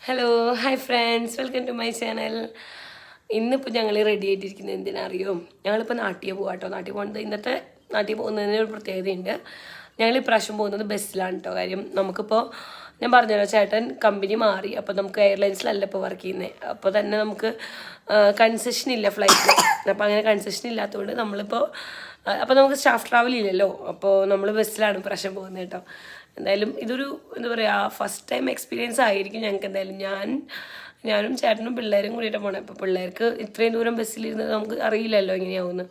Hello hi friends, welcome to my channel. ഇന്നിപ്പോൾ ഞങ്ങൾ ready ആയിട്ടിരിക്കുന്നത് എന്തിനറിയോ? ഞങ്ങളിപ്പോൾ നാട്ടിൽ പോകാം കേട്ടോ. നാട്ടിൽ പോകുന്നത് ഇന്നത്തെ നാട്ടിൽ പോകുന്നതിന് ഒരു പ്രത്യേകതയുണ്ട്. ഞങ്ങൾ ഇപ്രാവശ്യം പോകുന്നത് ബസ്സിലാണ് കേട്ടോ. കാര്യം നമുക്കിപ്പോൾ ഞാൻ പറഞ്ഞല്ലോ, ചേട്ടൻ കമ്പനി മാറി. അപ്പോൾ നമുക്ക് എയർലൈൻസിലല്ല ഇപ്പോൾ വർക്ക് ചെയ്യുന്നത്. അപ്പോൾ തന്നെ നമുക്ക് കൺസെഷൻ ഇല്ല ഫ്ലൈറ്റിൽ. അപ്പോൾ അങ്ങനെ കൺസെഷൻ ഇല്ലാത്തതുകൊണ്ട് നമ്മളിപ്പോൾ അപ്പോൾ നമുക്ക് സ്റ്റാഫ് ട്രാവൽ ഇല്ലല്ലോ. അപ്പോൾ നമ്മൾ ബസ്സിലാണ് ഇപ്രാവശ്യം പോകുന്നത് കേട്ടോ. എന്തായാലും ഇതൊരു എന്താ പറയുക, ഫസ്റ്റ് ടൈം എക്സ്പീരിയൻസ് ആയിരിക്കും ഞങ്ങൾക്ക്. എന്തായാലും ഞാനും ചേട്ടനും പിള്ളേരും കൂടിയിട്ട് പോകണം. അപ്പോൾ പിള്ളേർക്ക് ഇത്രയും ദൂരം ബസ്സിലിരുന്നത് നമുക്ക് അറിയില്ലല്ലോ എങ്ങനെയാവുമെന്ന്.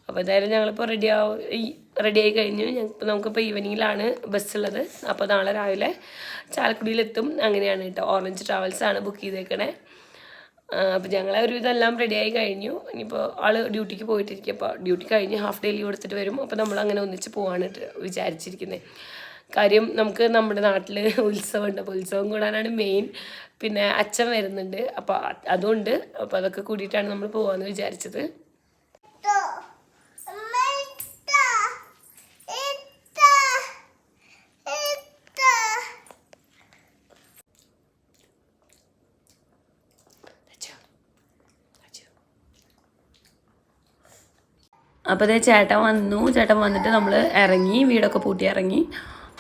അപ്പോൾ എന്തായാലും ഞങ്ങളിപ്പോൾ റെഡിയായി കഴിഞ്ഞു. നമുക്കിപ്പോൾ ഈവനിങ്ങിലാണ് ബസ്സുള്ളത്. അപ്പോൾ നാളെ രാവിലെ ചാലക്കുടിയിലെത്തും. അങ്ങനെയാണ് കേട്ടോ. ഓറഞ്ച് ട്രാവൽസാണ് ബുക്ക് ചെയ്തേക്കണേ. അപ്പോൾ ഞങ്ങളെ ഒരു ഇതെല്ലാം റെഡിയായി കഴിഞ്ഞു. ഇനിയിപ്പോൾ ആൾ ഡ്യൂട്ടിക്ക് പോയിട്ടിരിക്കും. അപ്പോൾ ഡ്യൂട്ടി കഴിഞ്ഞ് ഹാഫ് ഡേ ലീവ് എടുത്തിട്ട് വരും. അപ്പോൾ നമ്മൾ അങ്ങനെ ഒന്നിച്ച് പോകാണ് വിചാരിച്ചിരിക്കുന്നത്. കാര്യം നമുക്ക് നമ്മുടെ നാട്ടിൽ ഉത്സവമുണ്ട്. അപ്പോൾ ഉത്സവം കൂടാനാണ് മെയിൻ. പിന്നെ അച്ഛൻ വരുന്നുണ്ട്. അപ്പോൾ അതുകൊണ്ട് അപ്പോൾ അതൊക്കെ കൂടിയിട്ടാണ് നമ്മൾ പോകാമെന്ന് വിചാരിച്ചത്. അപ്പോൾ അതേ ചേട്ടൻ വന്നിട്ട് നമ്മൾ ഇറങ്ങി, വീടൊക്കെ പൂട്ടി ഇറങ്ങി.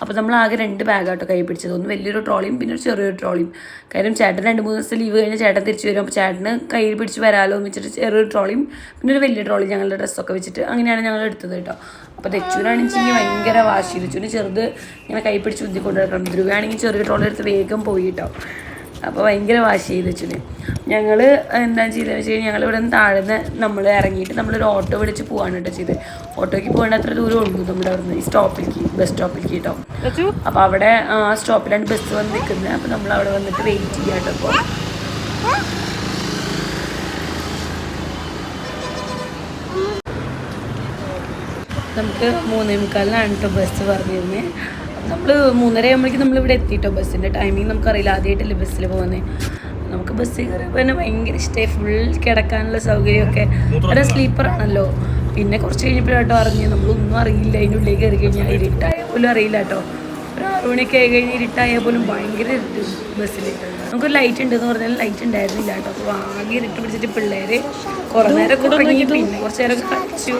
അപ്പോൾ നമ്മൾ ആകെ 2 ബാഗാട്ടോ കൈ പിടിച്ചത്. ഒന്ന് വലിയൊരു ട്രോളിയും പിന്നെ ഒരു ചെറിയൊരു ട്രോളിയും. കാര്യം ചേട്ടൻ 2-3 ദിവസം ലീവ് കഴിഞ്ഞ് ചേട്ടൻ തിരിച്ചു വരും. അപ്പോൾ ചേട്ടന് കയ്യിൽ പിടിച്ച് വരാമല്ലോ എന്ന് വെച്ചിട്ട് ചെറിയൊരു ട്രോളിയും പിന്നെ ഒരു വലിയ ട്രോളി ഞങ്ങളുടെ ഡ്രസ്സൊക്കെ വെച്ചിട്ട് അങ്ങനെയാണ് ഞങ്ങൾ എടുത്തത് കേട്ടോ. അപ്പോൾ തെച്ചൂരാണെങ്കിൽ ഭയങ്കര വാശി. തെച്ചൂന് ചെറുത് ഇങ്ങനെ കൈ പിടിച്ച് ഉന്തിക്കൊണ്ട് കിടക്കണം. ധ്രുവാണെങ്കിൽ ചെറിയ ട്രോളി എടുത്ത് വേഗം പോയി കേട്ടോ. അപ്പോൾ ഭയങ്കര വാശി ചെയ്ത് വെച്ചിന്. ഞങ്ങൾ എന്താ ചെയ്തതെന്ന് വെച്ച് കഴിഞ്ഞാൽ ഞങ്ങളിവിടെ നിന്ന് താഴ്ന്ന് നമ്മൾ ഇറങ്ങിയിട്ട് നമ്മളൊരു ഓട്ടോ വിളിച്ച് പോകാണ് കേട്ടോ ചെയ്ത്. ഓട്ടോയ്ക്ക് പോകേണ്ട അത്ര ദൂരം ഉള്ളൂ നമ്മുടെ അവിടെ നിന്ന് ഈ ബസ് സ്റ്റോപ്പിലേക്ക് കേട്ടോ. അപ്പോൾ അവിടെ സ്റ്റോപ്പിലാണ് ബസ് വന്ന് നിൽക്കുന്നത്. അപ്പോൾ നമ്മൾ അവിടെ വന്നിട്ട് വെയിറ്റ് ചെയ്യാം കേട്ടോ. ഇപ്പോൾ നമുക്ക് 3:45 കേട്ടോ ബസ് പറഞ്ഞിരുന്നത്. നമ്മൾ 3:30 ആകുമ്പോഴേക്കും നമ്മളിവിടെ എത്തിയിട്ടോ. ബസ്സിൻ്റെ ടൈമിങ് നമുക്കറിയില്ല, ആദ്യമായിട്ടല്ലേ ബസ്സിൽ പോകുന്നത്. നമുക്ക് ബസ്സിൽ കയറിയപ്പോൾ തന്നെ ഭയങ്കര ഇഷ്ടമായി. ഫുൾ കിടക്കാനുള്ള സൗകര്യമൊക്കെ. അവിടെ സ്ലീപ്പറാണല്ലോ. പിന്നെ കുറച്ച് കഴിഞ്ഞപ്പോഴാട്ടോ അറിഞ്ഞ്, നമ്മളൊന്നും അറിയില്ല. അതിൻ്റെ ഉള്ളിലേക്ക് കയറി കഴിഞ്ഞാൽ ഇരുട്ടായ പോലും അറിയില്ല കേട്ടോ. ഒരു 6 മണിയൊക്കെ ആയി കഴിഞ്ഞ് ഇരുട്ടായാൽ പോലും ഭയങ്കര ഇരുട്ട് ബസ്സിൽ. നമുക്കൊരു ലൈറ്റ് ഉണ്ടെന്ന് പറഞ്ഞാൽ ലൈറ്റ് ഉണ്ടായിരുന്നില്ല കേട്ടോ. അപ്പോൾ ആകെ ഇരുട്ട് പിടിച്ചിട്ട് പിള്ളേർ കുറേ നേരം ഉറങ്ങി, പിന്നെ കുറച്ച് നേരമൊക്കെ കളിച്ചു.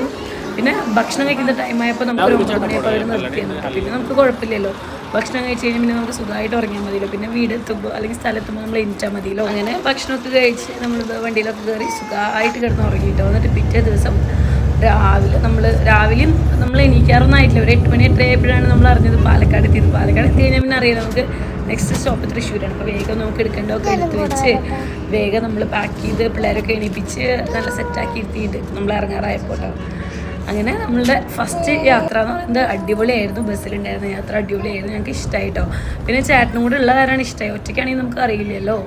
പിന്നെ ഭക്ഷണം കഴിക്കുന്ന ടൈമായപ്പോൾ നമുക്ക് 9 മണിയപ്പോൾ അവർ നിർത്തിയെന്ന്. പിന്നെ നമുക്ക് കുഴപ്പമില്ലല്ലോ. ഭക്ഷണം കഴിച്ച് കഴിഞ്ഞാൽ പിന്നെ നമുക്ക് സുഖമായിട്ട് ഉറങ്ങിയാൽ മതിയല്ലോ. പിന്നെ വീടെത്തുമ്പോൾ അല്ലെങ്കിൽ സ്ഥലത്തുമ്പോൾ നമ്മൾ എണീറ്റാൽ മതിയല്ലോ. അങ്ങനെ ഭക്ഷണമൊക്കെ കഴിച്ച് നമ്മൾ വണ്ടിയിലൊക്കെ കയറി സുഖമായിട്ട് കിടന്ന് ഉറങ്ങിയിട്ടോ. എന്നിട്ട് പിറ്റേ ദിവസം രാവിലെയും നമ്മൾ എണീക്കാറൊന്നായിട്ടില്ല. ഒരു 8 മണി 8:30 ആയപ്പോഴാണ് നമ്മൾ അറിഞ്ഞത് പാലക്കാട് എത്തിയത്. പാലക്കാട് എത്തി കഴിഞ്ഞാൽ പിന്നെ അറിയാം നമുക്ക് നെക്സ്റ്റ് സ്റ്റോപ്പ് തൃശ്ശൂരാണ്. അപ്പോൾ വേഗം നമുക്ക് എടുക്കേണ്ടതൊക്കെ എടുത്ത് വെച്ച് വേഗം നമ്മൾ പാക്ക് ചെയ്ത് പിള്ളേരൊക്കെ എണീപ്പിച്ച് നല്ല സെറ്റാക്കി ഇരുത്തിയിട്ട് നമ്മൾ ഇറങ്ങാറായപ്പോൾ കേട്ടോ. അങ്ങനെ നമ്മളുടെ ഫസ്റ്റ് യാത്ര എന്ന് പറയുന്നത് അടിപൊളിയായിരുന്നു. ബസ്സിലുണ്ടായിരുന്ന യാത്ര അടിപൊളിയായിരുന്നു. ഞങ്ങൾക്ക് ഇഷ്ടമായിട്ടോ. പിന്നെ ചേട്ടനും കൂടെ ഉള്ള കാരണമാണ് ഇഷ്ടമായി. ഒറ്റയ്ക്കാണെങ്കിൽ നമുക്ക് അറിയില്ലല്ലോ.